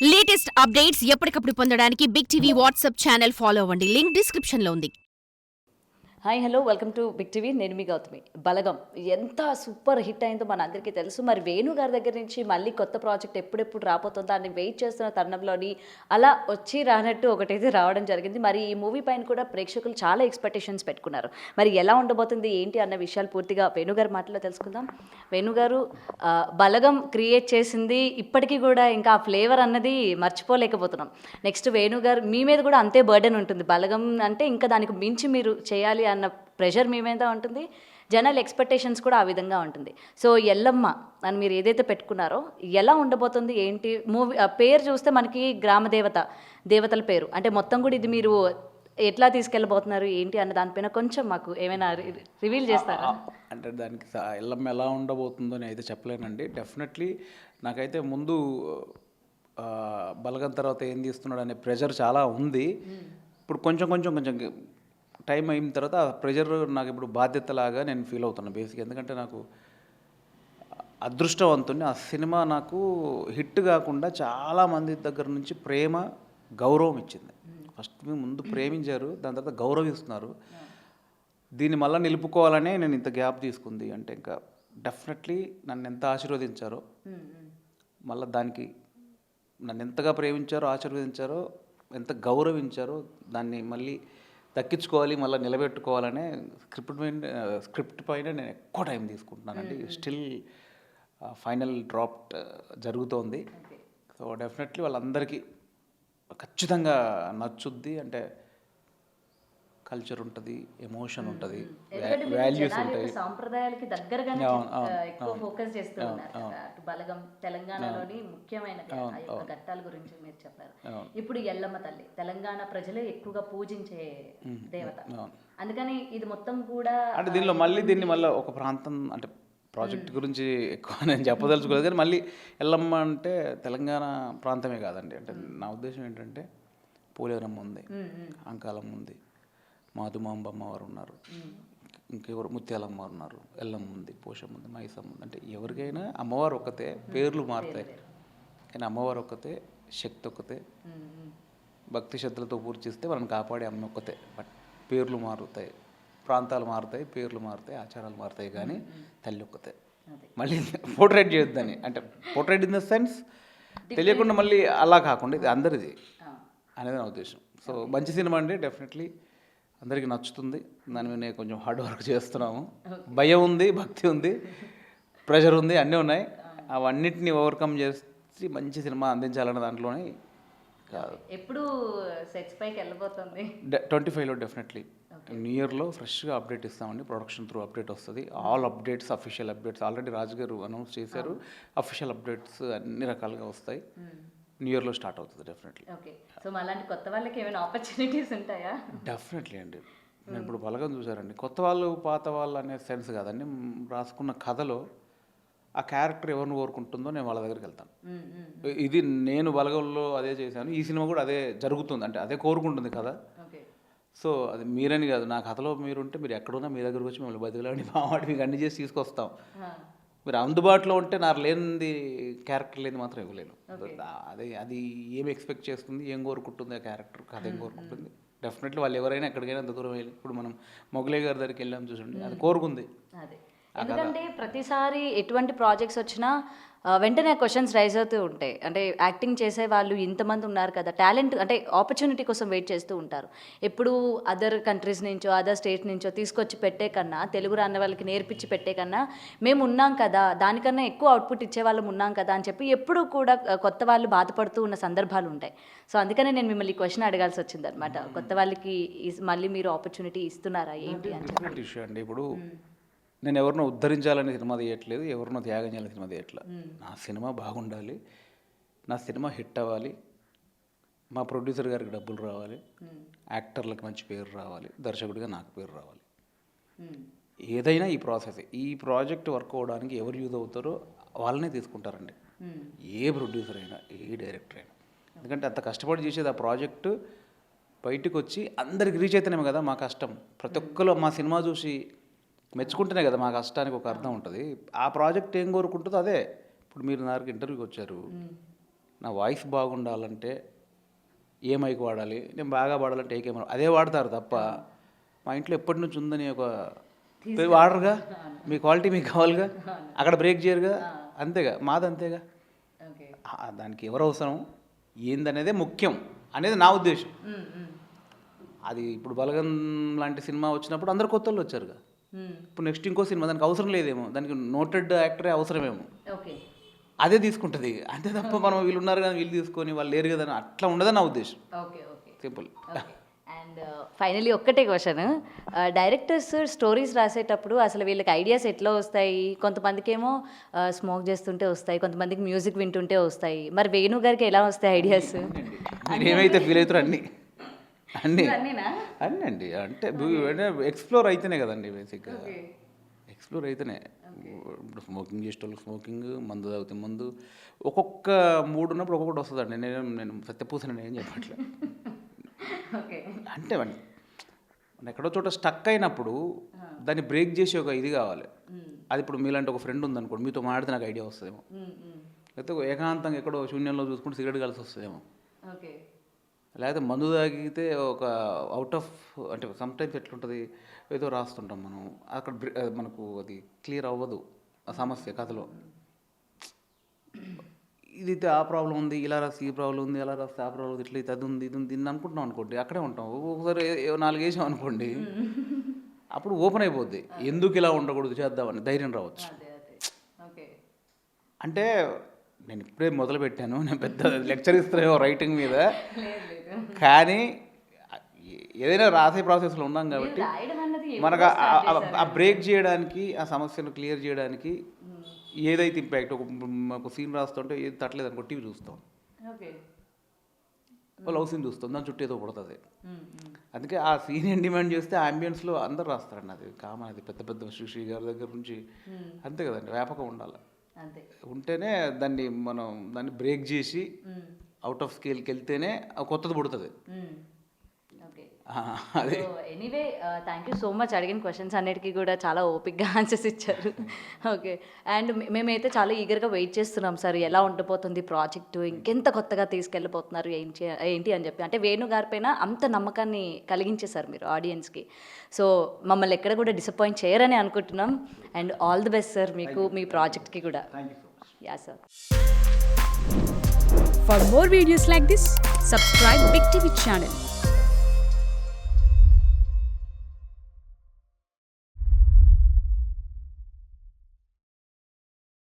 Latest updates ఎప్పటికప్పుడు పొందడానికి big TV WhatsApp channel follow అవ్వండి. లింక్ డిస్క్రిప్షన్ లో ఉంది. Hi hello welcome to big TV. నేను మీ గౌతమి. బలగం ఎంత సూపర్ హిట్ అయిందో మన అందరికీ తెలుసు. మరి వేణు గారి దగ్గర నుంచి మళ్ళీ కొత్త ప్రాజెక్ట్ ఎప్పుడెప్పుడు రాబోతుందో అని వెయిట్ చేస్తున్న తరుణంలోని అలా వచ్చి రానట్టు ఒకటైతే రావడం జరిగింది. మరి ఈ మూవీ పైన కూడా ప్రేక్షకులు చాలా ఎక్స్పెక్టేషన్స్ పెట్టుకున్నారు. మరి ఎలా ఉండబోతుంది ఏంటి అన్న విషయాలు పూర్తిగా వేణు గారి మాటలో తెలుసుకుందాం. వేణు గారు బలగం క్రియేట్ చేసింది ఇప్పటికీ కూడా ఇంకా ఆ ఫ్లేవర్ అన్నది మర్చిపోలేకపోతున్నాం. నెక్స్ట్ వేణు గారు మీ మీద కూడా అంతే బర్డెన్ ఉంటుంది. బలగం అంటే ఇంకా దానికి మించి మీరు చేయాలి అన్న ప్రెషర్ మీ మీద ఉంటుంది. జనాల ఎక్స్పెక్టేషన్స్ కూడా ఆ విధంగా ఉంటుంది. సో ఎల్లమ్మ అని మీరు ఏదైతే పెట్టుకున్నారో ఎలా ఉండబోతుంది ఏంటి మూవీ పేరు చూస్తే మనకి గ్రామ దేవతల పేరు అంటే మొత్తం కూడా ఇది మీరు ఎట్లా తీసుకెళ్ళబోతున్నారు ఏంటి అన్న దానిపైన కొంచెం మాకు ఏమైనా రివీల్ చేస్తారా? అంటే దానికి ఎల్లమ్మ ఎలా ఉండబోతుందో నేను అయితే చెప్పలేనండి. డెఫినెట్లీ నాకైతే ముందు బలగం తర్వాత ఏం తీస్తున్నాడు అనే ప్రెషర్ చాలా ఉంది. ఇప్పుడు కొంచెం టైం అయిన తర్వాత ఆ ప్రెషర్ నాకు ఇప్పుడు బాధ్యతలాగా నేను ఫీల్ అవుతున్నాను బేసిక్. ఎందుకంటే నాకు అదృష్టవంతుని ఆ సినిమా నాకు హిట్ కాకుండా చాలామంది దగ్గర నుంచి ప్రేమ గౌరవం ఇచ్చింది. ఫస్ట్ ముందు ప్రేమించారు, దాని తర్వాత గౌరవిస్తున్నారు. దీన్ని మళ్ళీ నిలుపుకోవాలనే నేను ఇంత గ్యాప్ తీసుకుంది. అంటే ఇంకా డెఫినెట్లీ నన్ను ఎంత ఆశీర్వదించారో, మళ్ళీ దానికి నన్ను ఎంతగా ప్రేమించారో, ఆశీర్వదించారో, ఎంత గౌరవించారో దాన్ని మళ్ళీ దక్కించుకోవాలి, మళ్ళీ నిలబెట్టుకోవాలనే స్క్రిప్ట్ పైన నేను ఎక్కువ టైం తీసుకుంటున్నానండి. స్టిల్ ఫైనల్ డ్రాఫ్ట్ జరుగుతోంది. సో డెఫినెట్లీ వాళ్ళందరికీ ఖచ్చితంగా నచ్చుద్ది. అంటే కల్చర్ ఉంటుంది, ఎమోషన్ ఉంటుంది, వాల్యూస్ ఉంటాయి. సాంప్రదాయాలకి దగ్గరగానే ఎక్కువ ఫోకస్ చేస్తూ ఉన్నారు. అటు బలగం తెలంగాణలోని ముఖ్యమైన ఘట్టాల గురించి మీరు చెప్పారు. ఇప్పుడు ఎల్లమ్మ తల్లి తెలంగాణ ప్రజలే ఎక్కువగా పూజించే దేవత. అందుకని ఇది మొత్తం కూడా అంటే దీన్ని మళ్ళీ ఒక ప్రాంతం అంటే ప్రాజెక్ట్ గురించి ఎక్కువ నేను చెప్పదలుచుకోలేదు. కానీ మళ్ళీ ఎల్లమ్మ అంటే తెలంగాణ ప్రాంతమే కాదండి. అంటే నా ఉద్దేశం ఏంటంటే పోలేరమ్మ ఉంది, అంకాలమ్మ ఉంది, మాధుమాంబ అమ్మవారు ఉన్నారు, ఇంకెవరు ముత్యాలమ్మ ఉన్నారు, ఎల్లమ్మ ఉంది, పోషమ్మ ఉంది, మైసమ్మ ఉంది. అంటే ఎవరికైనా అమ్మవారు ఒక్కతే, పేర్లు మారుతాయి కానీ అమ్మవారు ఒక్కతే, శక్తి ఒక్కతే. భక్తి శ్రద్ధలతో పూర్తిస్తే వాళ్ళని కాపాడే అమ్మ ఒక్కతే. బట్ పేర్లు మారుతాయి, ప్రాంతాలు మారుతాయి, పేర్లు మారుతాయి, ఆచారాలు మారుతాయి, కానీ తల్లి ఒక్కతే. మళ్ళీ పోర్ట్రేట్ చేయొద్దని, అంటే పోర్ట్రేట్ ఇన్ ద సెన్స్ తెలియకుండా మళ్ళీ అలా కాకుండా ఇది అందరిది అనేది నా ఉద్దేశం. సో మంచి సినిమా అండి, డెఫినెట్లీ అందరికీ నచ్చుతుంది. దాని మీద కొంచెం హార్డ్ వర్క్ చేస్తున్నాము. భయం ఉంది, భక్తి ఉంది, ప్రెషర్ ఉంది, అన్నీ ఉన్నాయి. అవన్నిటిని ఓవర్కమ్ చేసి మంచి సినిమా అందించాలన్న దాంట్లోనే కాదు. ఎప్పుడు సెట్స్ పైకి వెళ్ళబోతుంది? 25లో డెఫినెట్లీ న్యూ ఇయర్లో ఫ్రెష్గా అప్డేట్ ఇస్తామండి. ప్రొడక్షన్ త్రూ అప్డేట్ వస్తుంది. All updates, official updates already Raju garu announce చేశారు. అఫీషియల్ అప్డేట్స్ అన్ని రకాలుగా వస్తాయి. న్యూ ఇయర్లో స్టార్ట్ అవుతుంది డెఫినెట్లీ. ఓకే. సో అలాంటి కొత్త వాళ్ళకి ఏమైనా ఆపర్చునిటీస్ ఉంటాయా? డెఫినెట్లీ అండి. నేను ఇప్పుడు బలగం చూసారండి, కొత్త వాళ్ళు పాత వాళ్ళు అనే సెన్స్ కాదండి. రాసుకున్న కథలో ఆ క్యారెక్టర్ ఎవరిని కోరుకుంటుందో నేను వాళ్ళ దగ్గరికి వెళ్తాను. ఇది నేను బలగంలో అదే చేశాను, ఈ సినిమా కూడా అదే జరుగుతుంది. అంటే అదే కోరుకుంటుంది కదా. సో అది మీరని కాదు, నా కథలో మీరుంటే మీరు ఎక్కడున్నా మీ దగ్గరకు వచ్చి మిమ్మల్ని బతిలాడి మావాడి మీకు అన్ని చేసి తీసుకొస్తాం. మీరు అందుబాటులో ఉంటే నాకు లేనిది క్యారెక్టర్ లేని మాత్రం ఇవ్వలేను. అది ఏం ఎక్స్పెక్ట్ చేస్తుంది, ఏం కోరుకుంటుంది ఆ క్యారెక్టర్, కథ ఏం కోరుకుంటుంది. డెఫినెట్లీ వాళ్ళు ఎవరైనా ఎక్కడికైనా అంత దూరం వెళ్ళి, ఇప్పుడు మనం మొగలే గారి దగ్గరికి వెళ్ళాం చూసండి, అది కోరుకుంది. ఎందుకంటే ప్రతిసారి ఎటువంటి ప్రాజెక్ట్స్ వచ్చినా వెంటనే క్వశ్చన్స్ రైజ్ అవుతూ ఉంటాయి. అంటే యాక్టింగ్ చేసే వాళ్ళు ఇంతమంది ఉన్నారు కదా, టాలెంట్ అంటే ఆపర్చునిటీ కోసం వెయిట్ చేస్తూ ఉంటారు. ఎప్పుడు అదర్ కంట్రీస్ నుంచో అదర్ స్టేట్ నుంచో తీసుకొచ్చి పెట్టే కన్నా, తెలుగు రాని వాళ్ళకి నేర్పించి పెట్టే కన్నా మేము ఉన్నాం కదా, దానికన్నా ఎక్కువ అవుట్పుట్ ఇచ్చే వాళ్ళం ఉన్నాం కదా అని చెప్పి ఎప్పుడు కూడా కొత్త వాళ్ళు బాధపడుతూ ఉన్న సందర్భాలు ఉంటాయి. సో అందుకనే నేను మిమ్మల్ని ఈ క్వశ్చన్ అడగాల్సి వచ్చింది అనమాట. కొత్త వాళ్ళకి మళ్ళీ మీరు ఆపర్చునిటీ ఇస్తున్నారా ఏంటి అని చెప్పి. ఇష్యూ అండి. ఇప్పుడు నేను ఎవరినో ఉద్ధరించాలని సినిమా తీయట్లేదు, ఎవరినో త్యాగం చేయాలని సినిమా తీయట్లేదు. నా సినిమా బాగుండాలి, నా సినిమా హిట్ అవ్వాలి, మా ప్రొడ్యూసర్ గారికి డబ్బులు రావాలి, యాక్టర్లకు మంచి పేరు రావాలి, దర్శకుడిగా నాకు పేరు రావాలి. ఏదైనా ఈ ప్రాజెక్ట్ వర్క్ అవ్వడానికి ఎవరు యూజ్ అవుతారో వాళ్ళనే తీసుకుంటారండి. ఏ ప్రొడ్యూసర్ అయినా, ఏ డైరెక్టర్ అయినా. ఎందుకంటే అంత కష్టపడి చేసేది ఆ ప్రాజెక్టు బయటకు వచ్చి అందరికి రీచ్ అయితేనేమో కదా మా కష్టం. ప్రతి ఒక్కరు మా సినిమా చూసి మెచ్చుకుంటేనే కదా మా కష్టానికి ఒక అర్థం ఉంటుంది. ఆ ప్రాజెక్ట్ ఏం కోరుకుంటుందో అదే. ఇప్పుడు మీరు నాకు ఇంటర్వ్యూకి వచ్చారు, నా వాయిస్ బాగుండాలంటే ఏ మైక్ వాడాలి, నేను బాగా వాడాలంటే ఏ కెమెరా, అదే వాడతారు తప్ప మా ఇంట్లో ఎప్పటి నుంచి ఉందని ఒక వాడరుగా. మీ క్వాలిటీ మీకు కావాలిగా, అక్కడ బ్రేక్ చేయరుగా, అంతేగా, మాది అంతేగా. దానికి ఎవరు అవసరం ఏందనేదే ముఖ్యం అనేది నా ఉద్దేశం. అది ఇప్పుడు బలగం లాంటి సినిమా వచ్చినప్పుడు అందరు కొత్త వాళ్ళు వచ్చారుగా. ఇప్పుడు నెక్స్ట్ ఇంకో సినిమా దానికి అవసరం లేదేమో, దానికి నోటెడ్ యాక్టరే అవసరమేమో, అదే తీసుకుంటుంది. అంతే తప్ప మనం వీళ్ళు ఉన్నారు కానీ వీళ్ళు తీసుకొని వాళ్ళు లేరు కదా అట్లా ఉండదని నా ఉద్దేశం. సింపుల్. అండ్ ఫైనలీ ఒక్కటే క్వశ్చన్, డైరెక్టర్స్ స్టోరీస్ రాసేటప్పుడు అసలు వీళ్ళకి ఐడియాస్ ఎట్లా వస్తాయి? కొంతమందికి ఏమో స్మోక్ చేస్తుంటే వస్తాయి, కొంతమందికి మ్యూజిక్ వింటుంటే వస్తాయి. మరి వేణు గారికి ఎలా వస్తాయి ఐడియాస్? మీరు ఏమైతే ఫీల్ అవుతారో అన్నీ అండి. అంటే ఎక్స్ప్లోర్ అయితేనే కదండి బేసిక్గా, ఎక్స్ప్లోర్ అయితేనే. ఇప్పుడు స్మోకింగ్ చేసేటోళ్ళు స్మోకింగ్, మందు తాగితే మందు, ఒక్కొక్క మూడు ఉన్నప్పుడు ఒక్కొక్కటి వస్తుందండి. నేను సత్యపూసని ఏం చెప్పట్లే. అంటే మనం ఎక్కడో చోట స్టక్ అయినప్పుడు దాన్ని బ్రేక్ చేసి ఒక ఇది కావాలి. అది ఇప్పుడు మీలాంటి ఒక ఫ్రెండ్ ఉందనుకోండి, మీతో మాడితే నాకు ఐడియా వస్తుందేమో. లేకపోతే ఏకాంతంగా ఎక్కడో శూన్యంలో చూసుకుంటే సిగరెట్ కలిసి వస్తుందేమో. లేకపోతే మందు తాగితే ఒక అవుట్ ఆఫ్, అంటే సమ్టైమ్స్ ఎట్లుంటుంది, ఏదో రాస్తుంటాం మనం, అక్కడ మనకు అది క్లియర్ అవ్వదు ఆ సమస్య కథలో. ఇది ఆ ప్రాబ్లం ఉంది, ఇలా రాస్తే ఈ ప్రాబ్లం ఉంది, అలా రాస్తే ఆ ప్రాబ్లం ఉంది, ఇట్లా అది ఉంది, ఇది ఉంది అని అనుకుంటున్నాం అనుకోండి, అక్కడే ఉంటాం. ఒకసారి 4 వేసాం అనుకోండి, అప్పుడు ఓపెన్ అయిపోద్ది. ఎందుకు ఇలా ఉండకూడదు, చేద్దామని ధైర్యం రావచ్చు. అంటే నేను ఇప్పుడే మొదలు పెట్టాను, నేను పెద్ద లెక్చర్ ఇస్తానేమో రైటింగ్ మీద, కానీ ఏదైనా రాసే ప్రాసెస్లో ఉన్నాం కాబట్టి మనకు ఆ బ్రేక్ చేయడానికి, ఆ సమస్యను క్లియర్ చేయడానికి ఏదైతే ఇంపాక్ట్, ఒక సీన్ రాస్తుంటే ఏది తట్టలేదు అనుకో, టీవీ చూస్తాం, లవ్ సీన్ చూస్తాం, దాని చుట్టూ ఏదో పడుతుంది. అందుకే ఆ సీన్ ఏం డిమాండ్ చేస్తే ఆ అంబియన్స్లో అందరు రాస్తారండి. అది కామన్, అది పెద్ద పెద్ద శ్రీ గారి దగ్గర నుంచి అంతే కదండి. వ్యాపకం ఉండాలి, ఉంటేనే దాన్ని బ్రేక్ చేసి అవుట్ ఆఫ్ స్కేల్కి వెళ్తేనే కొత్తది పుడుతుంది. అదే. Anyway thank you so much. అడిగిన క్వశ్చన్స్ అన్నిటికీ కూడా చాలా ఓపిక్గా ఆన్సర్స్ ఇచ్చారు. ఓకే. అండ్ మేమైతే చాలా ఈగర్గా వెయిట్ చేస్తున్నాం సార్, ఎలా ఉండిపోతుంది ప్రాజెక్టు, ఇంకెంత కొత్తగా తీసుకెళ్ళిపోతున్నారు ఏంటి అని చెప్పి. అంటే వేణు గారి పైన అంత నమ్మకాన్ని కలిగించేశారు మీరు ఆడియన్స్కి. సో మమ్మల్ని ఎక్కడ కూడా డిసప్పాయింట్ చేయరని అనుకుంటున్నాం. And all the best sir మీకు, మీ ప్రాజెక్ట్కి కూడా. Yeah sir. For more videos like this, subscribe Big TV channel.